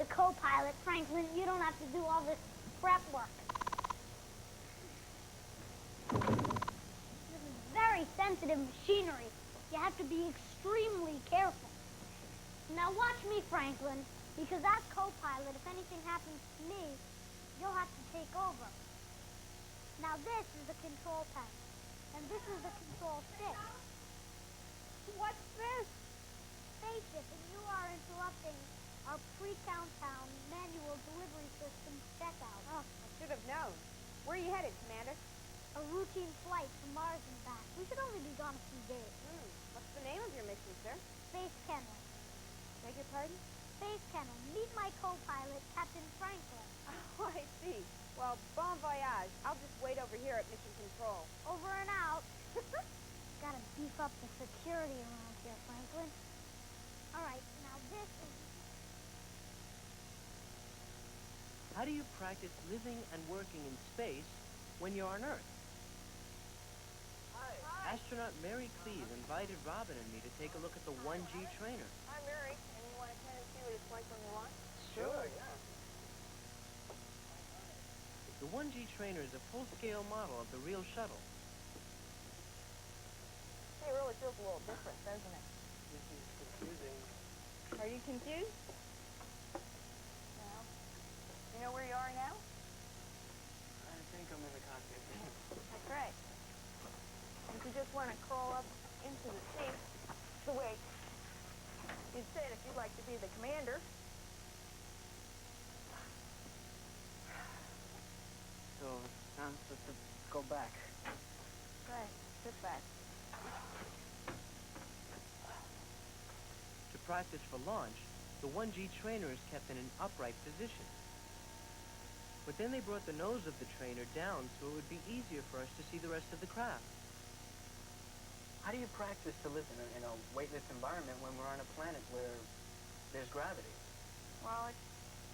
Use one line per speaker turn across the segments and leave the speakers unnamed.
the co-pilot, Franklin, you don't have to do all this prep work. This is very sensitive machinery. You have to be extremely careful. Now watch me, Franklin, because as co-pilot, if anything happens to me, you'll have to take over. Now this is the control panel, and this is the control stick.
What's this?
Spaceship, and you are interrupting our pre-countdown manual delivery system checkout.
Oh, I should have known. Where are you headed, Commander?
A routine flight to Mars and back. We should only be gone a few days.
What's the name of your mission, sir?
Space Kennel.
Beg your pardon?
Space Kennel. Meet my co-pilot, Captain Franklin.
Oh, I see. Well, bon voyage. I'll just wait over here at Mission Control.
Over and out. Gotta beef up the security around here, Franklin. All right, now this is...
How do you practice living and working in space when you're on Earth?
Hi.
Astronaut Mary Cleve invited Robin and me to take a look at the 1G trainer.
Hi, Mary. And you want to kind of see what it's like when you launch?
Sure, yeah. The 1G trainer is a full-scale model of the real shuttle.
It really feels a little different, doesn't it?
This is confusing.
Are you confused? No. You know where you are now?
I think I'm in the cockpit.
That's right. If you just want to crawl up into the seat, the way you said if you'd like to be the commander.
So, I'm supposed to go back.
Right. Sit back.
To practice for launch, the 1G trainer is kept in an upright position. But then they brought the nose of the trainer down so it would be easier for us to see the rest of the craft. How do you practice to live in a weightless environment when we're on a planet where there's gravity?
Well, it's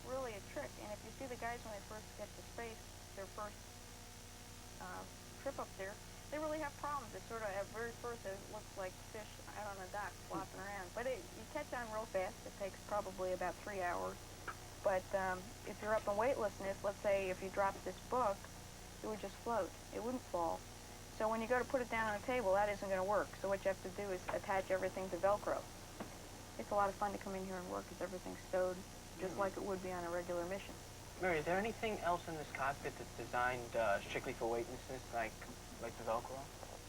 really a trick. And if you see the guys when they first get to space, their first trip up there, they really have problems. They sort of, at very first, it looks like fish out on a dock flopping around. But you catch on real fast. It takes probably about 3 hours. But if you're up in weightlessness, let's say if you dropped this book, it would just float. It wouldn't fall. So when you go to put it down on a table, that isn't going to work. So what you have to do is attach everything to Velcro. It's a lot of fun to come in here and work because everything's stowed just like it would be on a regular mission.
Mary, is there anything else in this cockpit that's designed strictly for weightlessness, like the Velcro?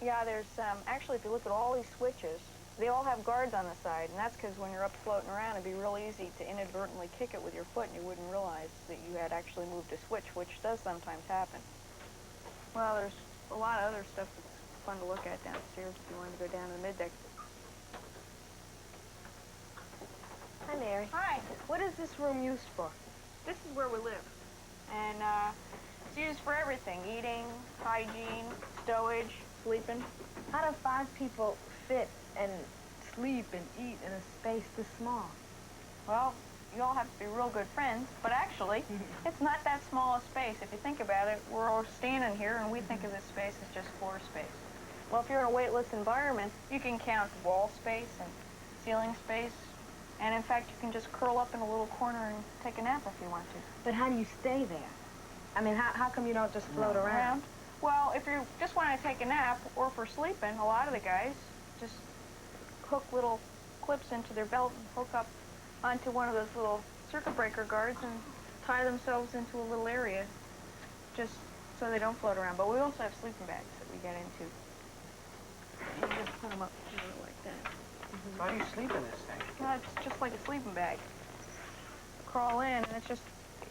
Yeah, there's actually, if you look at all these switches, they all have guards on the side, and that's because when you're up floating around, it'd be real easy to inadvertently kick it with your foot, and you wouldn't realize that you had actually moved a switch, which does sometimes happen. Well, there's a lot of other stuff that's fun to look at downstairs if you want to go down to the middeck.
Hi, Mary.
Hi.
What is this room used for?
This is where we live, and it's used for everything: eating, hygiene, stowage, sleeping.
How do 5 people fit and sleep and eat in a space this small?
Well, you all have to be real good friends, but actually, it's not that small a space. If you think about it, we're all standing here, and we think of this space as just floor space. Well, if you're in a weightless environment, you can count wall space and ceiling space, and in fact, you can just curl up in a little corner and take a nap if you want to.
But how do you stay there? I mean, how come you don't just float around?
Well, if you just want to take a nap, or for sleeping, a lot of the guys just hook little clips into their belt and hook up onto one of those little circuit breaker guards and tie themselves into a little area just so they don't float around. But we also have sleeping bags that we get into. You just put them up here like that.
So how do you sleep in this thing?
Well, it's just like a sleeping bag. Crawl in, and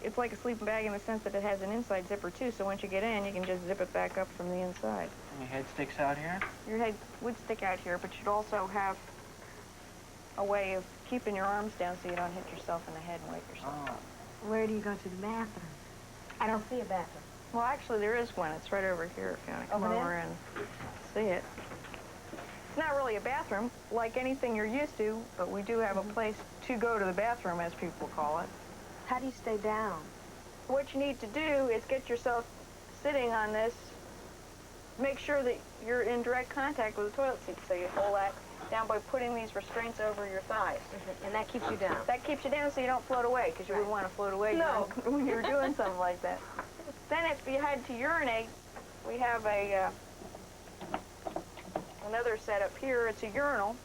it's like a sleeping bag in the sense that it has an inside zipper too, so once you get in, you can just zip it back up from the inside.
And your head sticks out here?
Your head would stick out here, but you'd also have a way of keeping your arms down so you don't hit yourself in the head and wake yourself up.
Where do you go to the bathroom? I don't see a bathroom.
Well, actually, there is one. It's right over here if you want to come over and see it. It's not really a bathroom, like anything you're used to, but we do have a place to go to the bathroom, as people call it.
How do you stay down?
What you need to do is get yourself sitting on this, make sure that you're in direct contact with the toilet seat. So you hold that down by putting these restraints over your thighs.
And that keeps you down.
That keeps you down so you don't float away, because you wouldn't want to float away when you're doing something like that. Then if you had to urinate, we have another setup here. It's a urinal,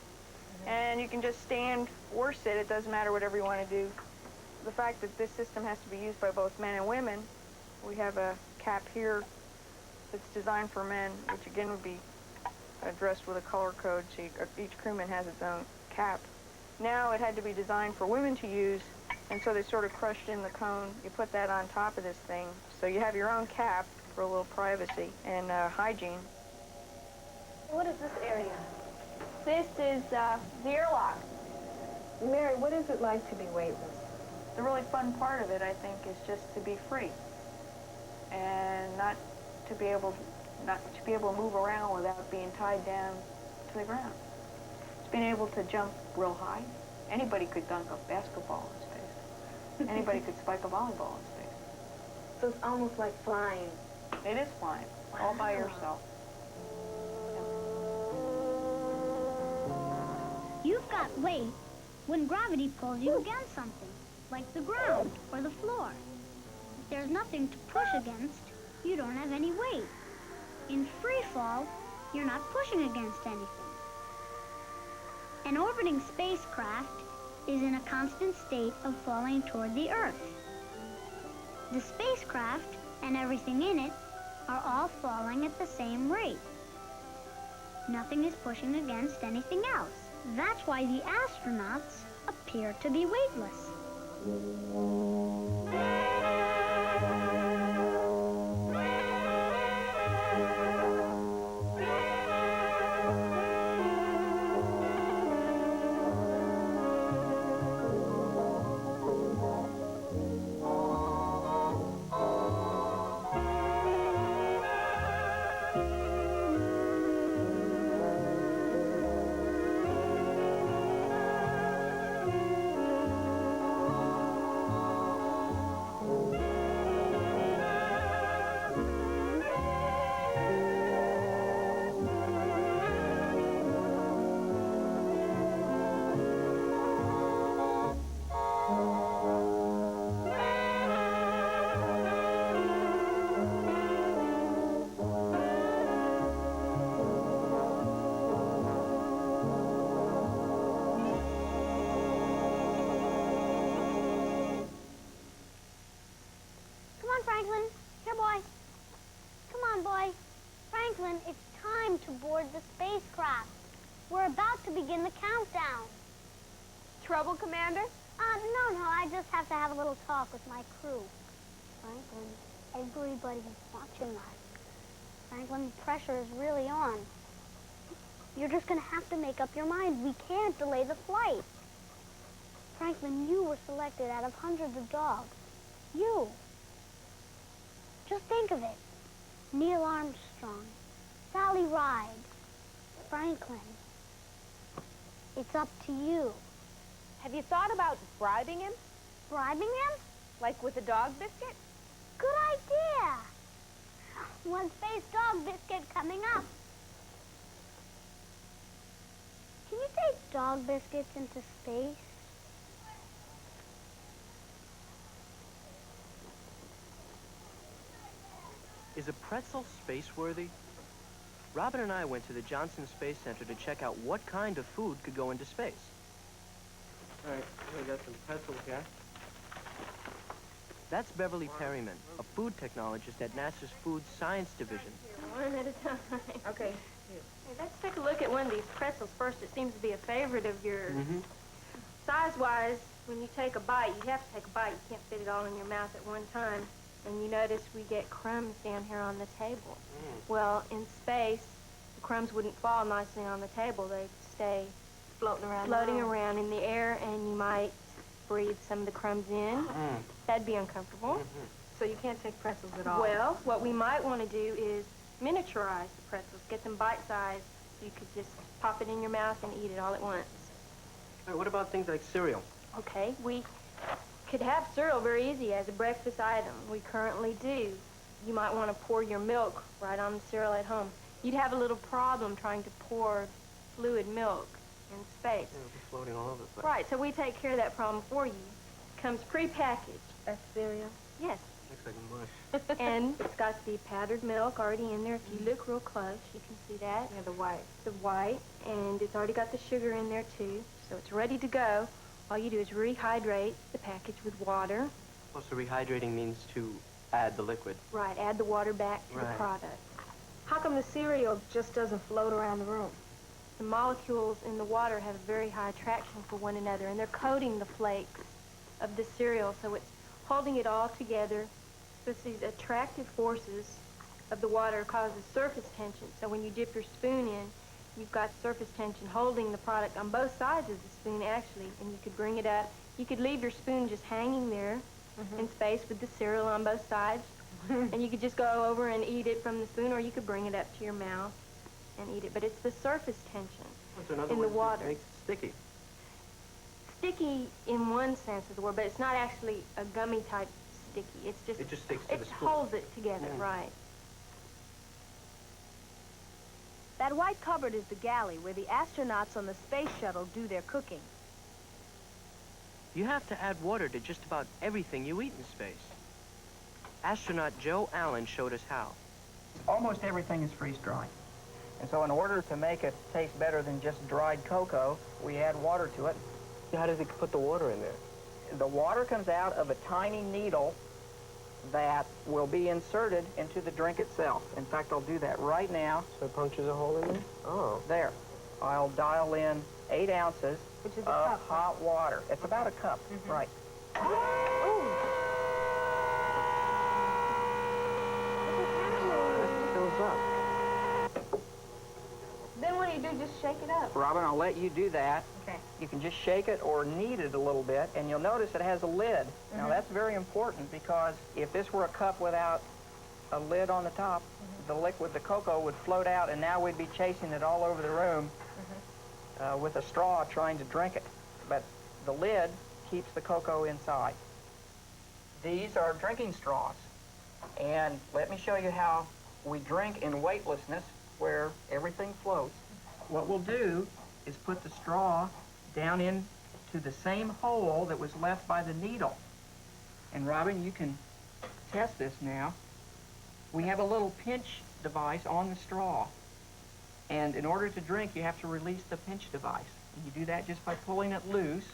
and you can just stand or sit. It doesn't matter whatever you want to do. The fact that this system has to be used by both men and women, we have a cap here that's designed for men, which again would be addressed with a color code, so each crewman has its own cap. Now it had to be designed for women to use, and so they sort of crushed in the cone. You put that on top of this thing, so you have your own cap for a little privacy and hygiene.
What is this area?
This is the airlock.
Mary, what is it like to be weightless?
The really fun part of it, I think, is just to be free and not to be able to move around without being tied down to the ground. It's being able to jump real high. Anybody could dunk a basketball in space. Anybody could spike a volleyball in space.
So it's almost like flying.
It is flying, all by yourself.
You've got weight when gravity pulls you against something, like the ground or the floor. If there's nothing to push against, you don't have any weight. In free fall, you're not pushing against anything. An orbiting spacecraft is in a constant state of falling toward the Earth. The spacecraft and everything in it are all falling at the same rate. Nothing is pushing against anything else. That's why the astronauts appear to be weightless. Franklin, here, boy. Come on, boy. Franklin, it's time to board the spacecraft. We're about to begin the countdown.
Trouble, Commander?
No, I just have to have a little talk with my crew. Franklin, everybody's watching us. Franklin, the pressure is really on. You're just going to have to make up your mind. We can't delay the flight. Franklin, you were selected out of hundreds of dogs. You. Just think of it. Neil Armstrong, Sally Ride, Franklin. It's up to you.
Have you thought about bribing him?
Bribing him?
Like with a dog biscuit?
Good idea. One space dog biscuit coming up. Can you take dog biscuits into space?
Is a pretzel space-worthy? Robin and I went to the Johnson Space Center to check out what kind of food could go into space.
All right, we got some pretzels here.
That's Beverly Perryman, a food technologist at NASA's Food Science Division.
One at a time.
Okay.
Hey, let's take a look at one of these pretzels first. It seems to be a favorite of yours.
Mm-hmm.
Size-wise, when you take a bite, you have to take a bite. You can't fit it all in your mouth at one time. And you notice we get crumbs down here on the table. Well, in space, the crumbs wouldn't fall nicely on the table. They'd stay floating around in the air, and you might breathe some of the crumbs in. That'd be uncomfortable.
So you can't take pretzels at all?
Well, what we might want to do is miniaturize the pretzels, get them bite-sized, so you could just pop it in your mouth and eat it all at once.
All right, what about things like cereal?
Okay, we could have cereal very easy as a breakfast item. We currently do. You might want to pour your milk right on the cereal at home. You'd have a little problem trying to pour fluid milk in space.
It'll be floating all over the place.
Right, so we take care of that problem for you. Comes prepackaged.
That's cereal.
Yes.
Looks like mush.
And it's got the powdered milk already in there. If you look real close, you can see that.
Yeah, the white.
The white, and it's already got the sugar in there too, so it's ready to go. All you do is rehydrate the package with water.
Oh, so rehydrating means to add the liquid.
Right, add the water back to the
Right.
product.
How come the cereal just doesn't float around the room?
The molecules in the water have a very high attraction for one another, and they're coating the flakes of the cereal, so it's holding it all together. So it's these attractive forces of the water causes surface tension. So when you dip your spoon in, you've got surface tension holding the product on both sides of the spoon, actually, and you could bring it up. You could leave your spoon just hanging there in space with the cereal on both sides, and you could just go over and eat it from the spoon, or you could bring it up to your mouth and eat it. But it's the surface tension
So in other
in the
words,
water.
it makes it sticky.
Sticky in one sense of the word, but it's not actually a gummy type sticky. It's just
It just sticks to
it
the spoon.
holds it together, right?
That white cupboard is the galley where the astronauts on the space shuttle do their cooking.
You have to add water to just about everything you eat in space. Astronaut Joe Allen showed us how.
Almost everything is freeze-dried. And so in order to make it taste better than just dried cocoa, we add water to it.
How does he put the water in there?
The water comes out of a tiny needle that will be inserted into the drink itself. In fact, I'll do that right now.
So it punctures a hole in there? Oh.
There. I'll dial in 8 ounces
Which is
of
a cup,
hot water. It's about a cup, right.
It fills up.
Then what do you do? Just shake it up.
Robin, I'll let you do that.
Okay.
You can just shake it or knead it a little bit, and you'll notice it has a lid. Now, that's very important because if this were a cup without a lid on the top, the liquid, the cocoa, would float out, and now we'd be chasing it all over the room with a straw trying to drink it. But the lid keeps the cocoa inside. These are drinking straws. And let me show you how we drink in weightlessness, where everything floats. What we'll do is put the straw down into the same hole that was left by the needle. And Robin, you can test this now. We have a little pinch device on the straw. And in order to drink, you have to release the pinch device. And you do that just by pulling it loose.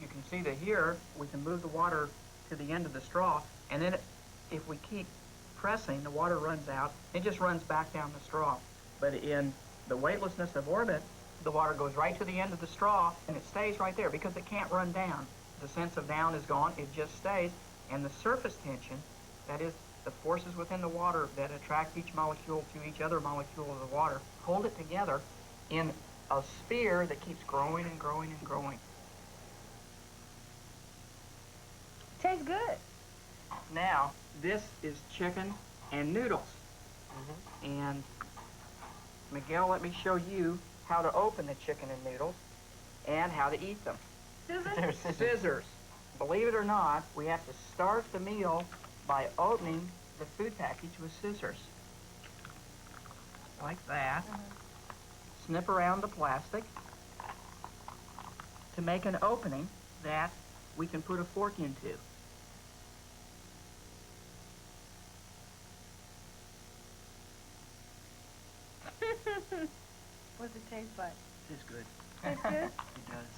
You can see that here, we can move the water to the end of the straw, and then if we keep pressing, the water runs out. It just runs back down the straw. But in the weightlessness of orbit, the water goes right to the end of the straw, and it stays right there because it can't run down. The sense of down is gone. It just stays. And the surface tension, that is the forces within the water that attract each molecule to each other molecule of the water, hold it together in a sphere that keeps growing and growing and growing.
Tastes good.
Now, this is chicken and noodles. And Miguel, let me show you how to open the chicken and noodles and how to eat them.
Scissors?
Scissors. Believe it or not, we have to start the meal by opening the food package with scissors. Like that. Snip around the plastic to make an opening that we can put a fork into.
What's it taste like?
Tastes good.
Tastes good?
It does.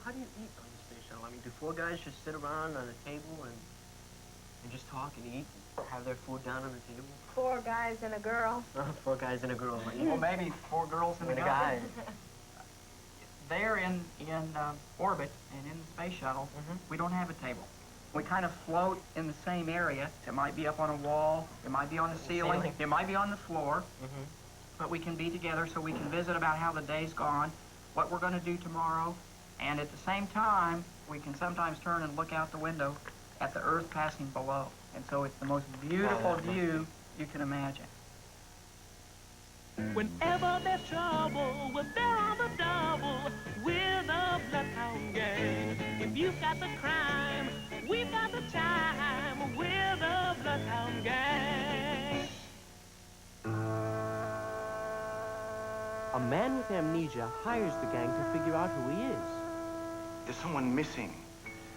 How do you eat on the space shuttle? I mean, do 4 guys just sit around on a table and just talk and eat and have their food down on the table?
4 guys and a girl.
4 guys and a girl.
Well, maybe 4 girls and a guy. There in orbit and in the space shuttle, we don't have a table. We kind of float in the same area. It might be up on a wall, it might be on the ceiling, it might be on the floor, but we can be together so we can visit about how the day's gone, what we're going to do tomorrow, and at the same time, we can sometimes turn and look out the window at the Earth passing below. And so it's the most beautiful view you can imagine.
Whenever there's trouble, we're there on the double. We're the Bloodhound Gang. If you've got the crime, we've got the time. We're the Bloodhound Gang.
with amnesia hires the gang to figure out who he is.
There's someone missing.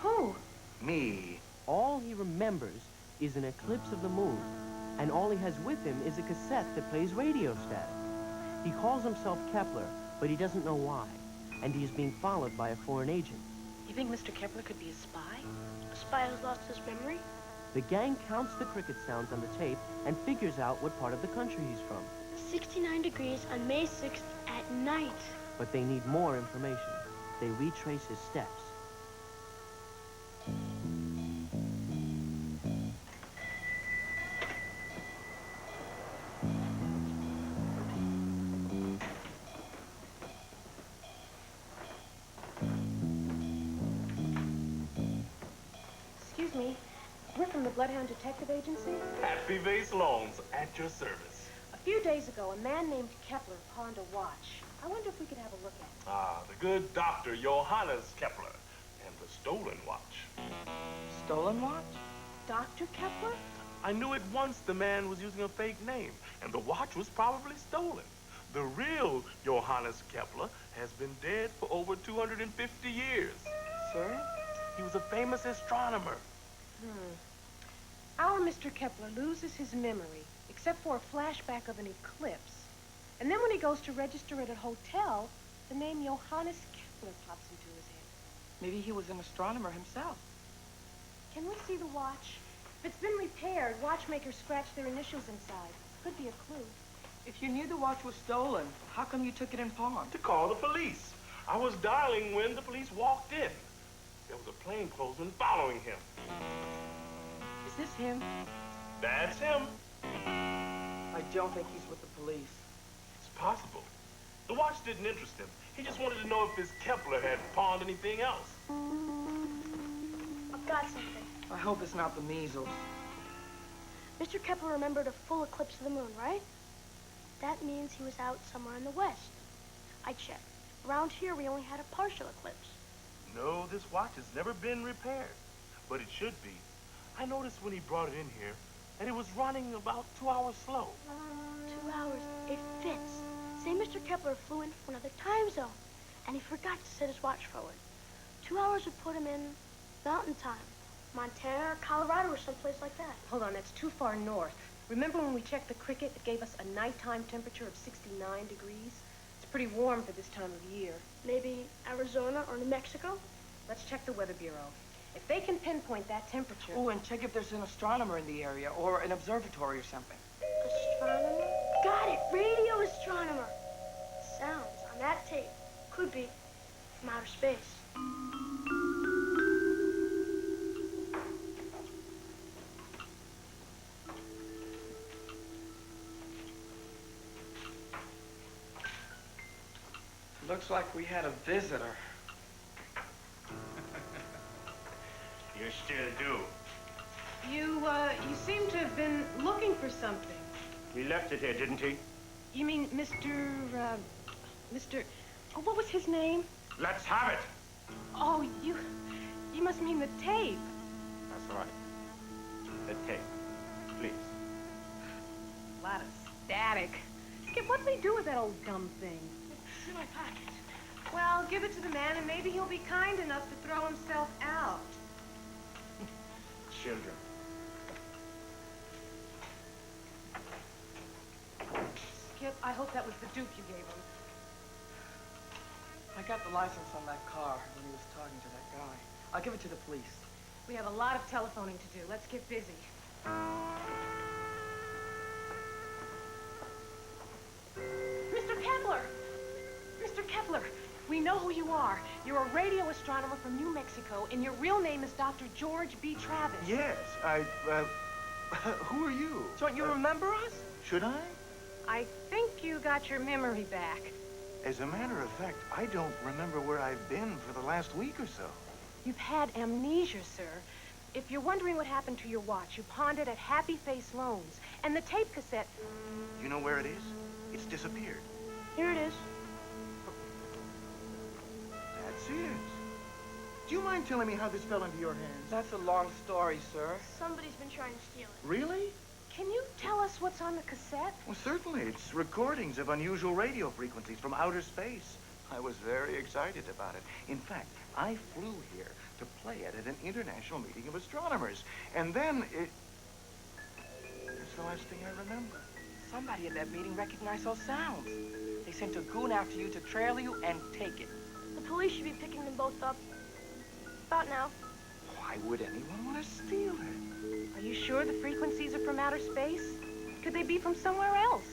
Who?
Me.
All he remembers is an eclipse of the moon, and all he has with him is a cassette that plays radio static. He calls himself Kepler, but he doesn't know why, and he is being followed by a foreign agent.
You think Mr. Kepler could be a spy?
A spy who's lost his memory?
The gang counts the cricket sounds on the tape and figures out what part of the country he's from.
69 degrees on May 6th at night.
But they need more information. They retrace his steps.
Excuse me. We're from the Bloodhound Detective Agency.
Happy Vase Loans, at your service.
A few days ago, a man named Kepler pawned a watch. I wonder if we could have a look at it.
Ah, the good Dr. Johannes Kepler, and the stolen watch.
Stolen watch?
Dr. Kepler?
I knew at once the man was using a fake name, and the watch was probably stolen. The real Johannes Kepler has been dead for over 250 years.
Sir?
He was a famous astronomer.
Our Mr. Kepler loses his memory, except for a flashback of an eclipse. And then when he goes to register at a hotel, the name Johannes Kepler pops into his head.
Maybe he was an astronomer himself.
Can we see the watch? If it's been repaired, watchmakers scratch their initials inside. Could be a clue.
If you knew the watch was stolen, how come you took it in pawn?
To call the police. I was dialing when the police walked in. There was a plainclothesman following him.
Is this him?
That's him.
I don't think he's with the police.
It's possible. The watch didn't interest him. He just wanted to know if his Kepler had pawned anything else.
I've got something.
I hope it's not the measles.
Mr. Kepler remembered a full eclipse of the moon, right? That means he was out somewhere in the west. I checked. Around here, we only had a partial eclipse.
No, this watch has never been repaired, but it should be. I noticed when he brought it in here that it was running about 2 hours slow.
2 hours. It fits. Say Mr. Kepler flew in from another time zone, and he forgot to set his watch forward. 2 hours would put him in mountain time. Montana or Colorado or someplace like that.
Hold on, that's too far north. Remember when we checked the cricket, it gave us a nighttime temperature of 69 degrees? It's pretty warm for this time of year.
Maybe Arizona or New Mexico?
Let's check the Weather Bureau. If they can pinpoint that temperature...
Oh, and check if there's an astronomer in the area or an observatory or something.
Astronomer? Got it! Radio astronomer! Sounds on that tape could be from outer space.
Looks like we had a visitor.
You still do.
You seem to have been looking for something.
He left it here, didn't he?
You mean Mr. Oh, what was his name?
Let's have it.
Oh, you must mean the tape.
That's right. The tape, please.
A lot of static. Skip, what did they do with that old dumb thing?
It's in my pocket.
Well, give it to the man and maybe he'll be kind enough to throw himself out.
Children.
Skip, I hope that was the Duke you gave him.
I got the license on that car when he was talking to that guy. I'll give it to the police.
We have a lot of telephoning to do. Let's get busy. Mr. Kepler! Mr. Kepler, we know who you are. You're a radio astronomer from New Mexico, and your real name is Dr. George B. Travis.
Yes, who are you?
Don't you remember us?
Should I?
I think you got your memory back.
As a matter of fact, I don't remember where I've been for the last week or so.
You've had amnesia, sir. If you're wondering what happened to your watch, you pawned it at Happy Face Loans. And the tape cassette...
You know where it is? It's disappeared.
Here it is.
That's it. Do you mind telling me how this fell into your hands?
That's a long story, sir.
Somebody's been trying to steal it.
Really?
Can you tell us what's on the cassette?
Well, certainly. It's recordings of unusual radio frequencies from outer space. I was very excited about it. In fact, I flew here to play it at an international meeting of astronomers. And then it's the last thing I remember.
Somebody at that meeting recognized those sounds. They sent a goon after you to trail you and take it.
The police should be picking them both up. About now.
Why would anyone want to steal it?
Are you sure the frequencies are from outer space? Could they be from somewhere else?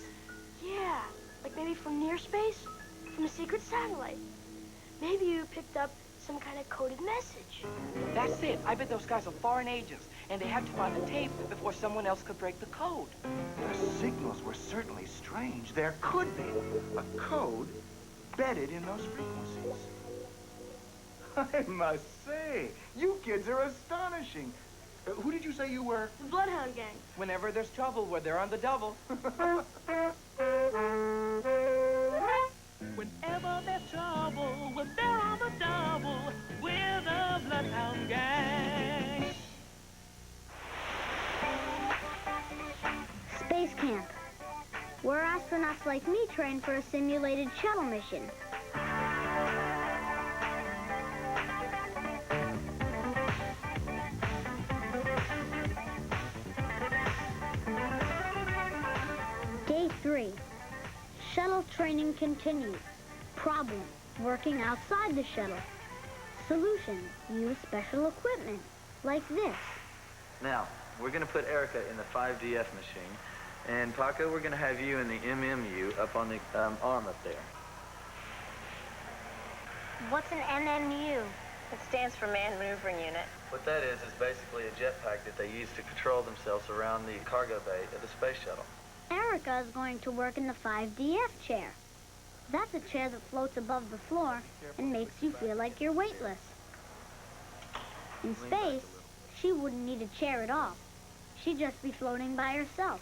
Yeah, like maybe from near space, from a secret satellite. Maybe you picked up some kind of coded message.
That's it. I bet those guys are foreign agents, and they had to find the tape before someone else could break the code.
The signals were certainly strange. There could be a code embedded in those frequencies. I must say, you kids are astonishing. Who did you say you were?
The Bloodhound Gang.
Whenever there's trouble, they're on the double.
Whenever there's trouble, well, they're on the double. We're the Bloodhound Gang.
Space camp, where astronauts like me train for a simulated shuttle mission. Day 3. Shuttle training continues. Problem, working outside the shuttle. Solution, use special equipment, like this.
Now, we're going to put Erica in the 5DF machine, and Paco, we're going to have you in the MMU up on the arm up there.
What's an NMU?
It stands for Man Maneuvering Unit.
What that is basically a jetpack that they use to control themselves around the cargo bay of the space shuttle.
Erica is going to work in the 5DF chair. That's a chair that floats above the floor and makes you feel like you're weightless. In space, she wouldn't need a chair at all. She'd just be floating by herself.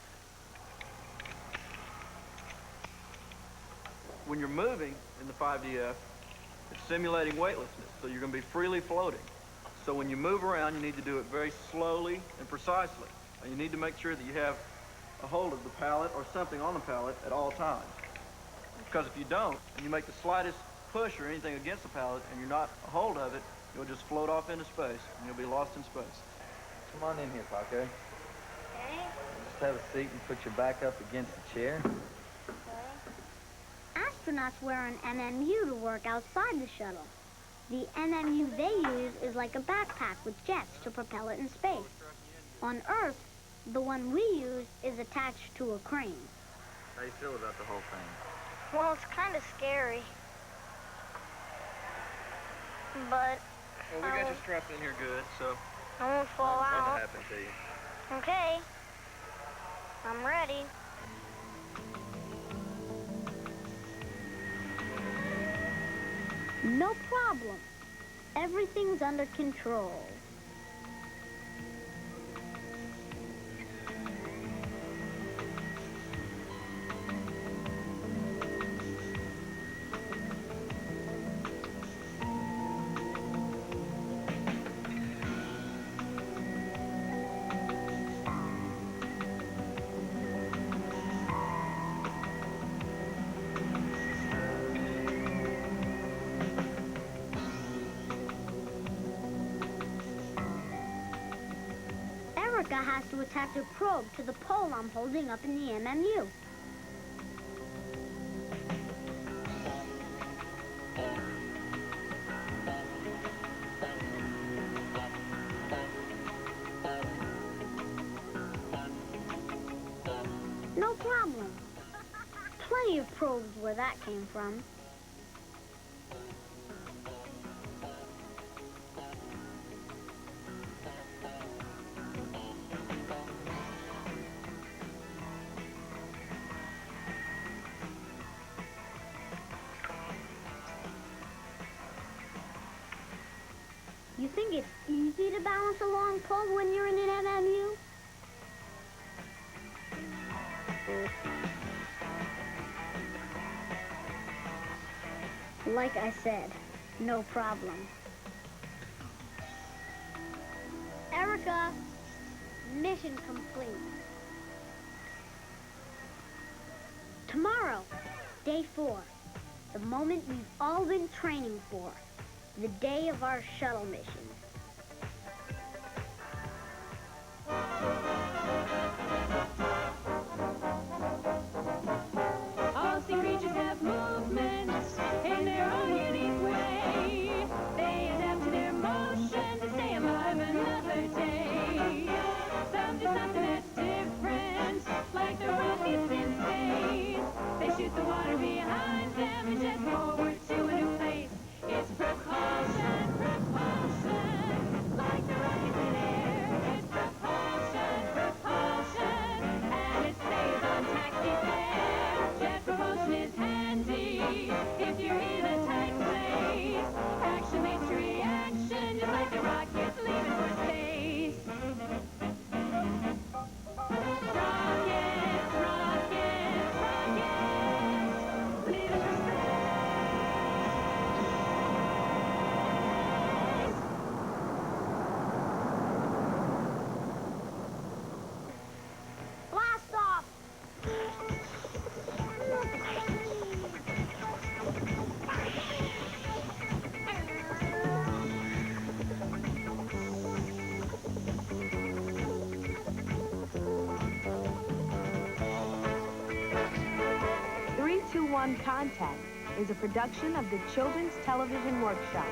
When you're moving in the 5DF, it's simulating weightlessness, so you're going to be freely floating. So when you move around, you need to do it very slowly and precisely. And you need to make sure that you have a hold of the pallet or something on the pallet at all times. Because if you don't, and you make the slightest push or anything against the pallet and you're not a hold of it, you'll just float off into space and you'll be lost in space.
Come on in here, Paco.
Okay.
Just have a seat and put your back up against the chair.
Astronauts wear an NMU to work outside the shuttle. The NMU they use is like a backpack with jets to propel it in space. On Earth, the one we use is attached to a crane.
How do you feel about the whole thing?
Well, it's kind of scary. But
Well, we got you strapped in here good, so
I won't fall
nothing
out.
happened to you.
Okay. I'm ready. No problem. Everything's under control. Erica has to attach a probe to the pole I'm holding up in the MMU. No problem. Plenty of probes where that came from. You think it's easy to balance a long pole when you're in an MMU? Like I said, no problem. Erica, mission complete. Tomorrow, day 4, the moment we've all been training for, the day of our shuttle mission.
All sea creatures have movements in their own unique way. They adapt to their motion to stay alive another day. Some do something that's different, like the rockets in space. They shoot the water behind them and jet forward to a new place. It's propulsion, propulsion, like the rockets in air. It's propulsion, propulsion, and it stays on taxi fare. Jet propulsion is handy if you're in a tight place. Action leads to reaction, just like the rockets leaving for space. Rockets, rockets, rockets, leaving for space.
Blast off!
321 Contact is a production of the Children's Television Workshop.